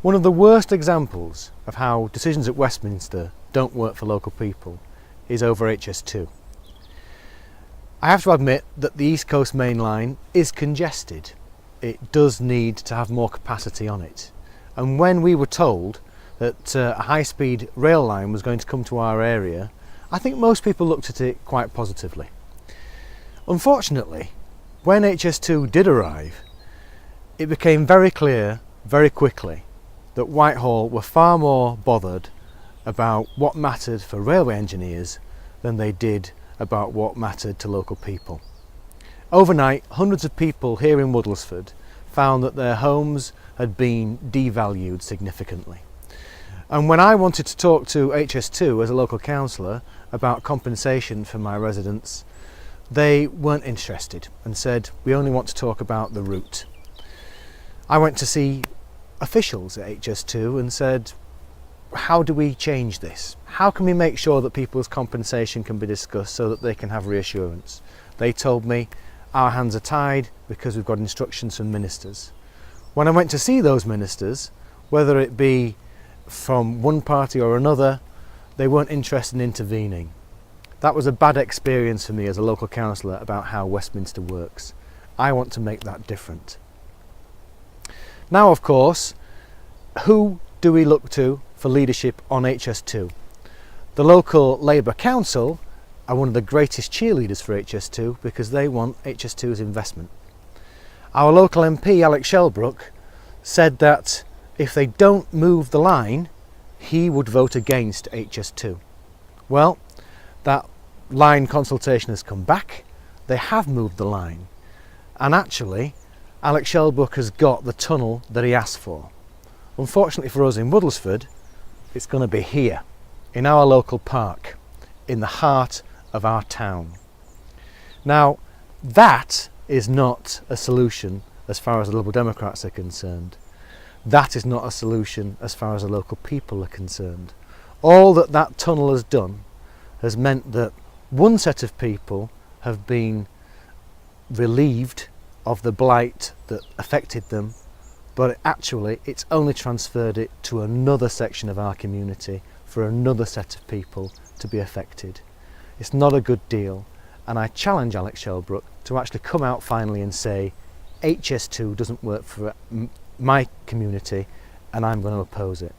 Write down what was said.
One of the worst examples of how decisions at Westminster don't work for local people is over HS2. I have to admit that the East Coast Main Line is congested. It does need to have more capacity on it. And when we were told that a high-speed rail line was going to come to our area, I think most people looked at it quite positively. Unfortunately, when HS2 did arrive, it became very clear very quickly that Whitehall were far more bothered about what mattered for railway engineers than they did about what mattered to local people. Overnight, hundreds of people here in Woodlesford found that their homes had been devalued significantly. And when I wanted to talk to HS2 as a local councillor about compensation for my residents, they weren't interested and said, we only want to talk about the route. I went to see officials at HS2 and said, how do we change this? How can we make sure that people's compensation can be discussed so that they can have reassurance? They told me, our hands are tied because we've got instructions from ministers. When I went to see those ministers, whether it be from one party or another, they weren't interested in intervening. That was a bad experience for me as a local councillor about how Westminster works. I want to make that different. Now, of course, who do we look to for leadership on HS2? The local Labour Council are one of the greatest cheerleaders for HS2 because they want HS2's investment. Our local MP, Alex Shelbrooke, said that if they don't move the line, he would vote against HS2. Well, that line consultation has come back. They have moved the line. And actually, Alex Shelbrooke has got the tunnel that he asked for. Unfortunately for us in Woodlesford, it's going to be here, in our local park, in the heart of our town. Now, that is not a solution as far as the Liberal Democrats are concerned. That is not a solution as far as the local people are concerned. All that that tunnel has done has meant that one set of people have been relieved of the blight that affected them, but actually it's only transferred it to another section of our community for another set of people to be affected. It's not a good deal, and I challenge Alex Shelbrooke to actually come out finally and say HS2 doesn't work for my community and I'm going to oppose it.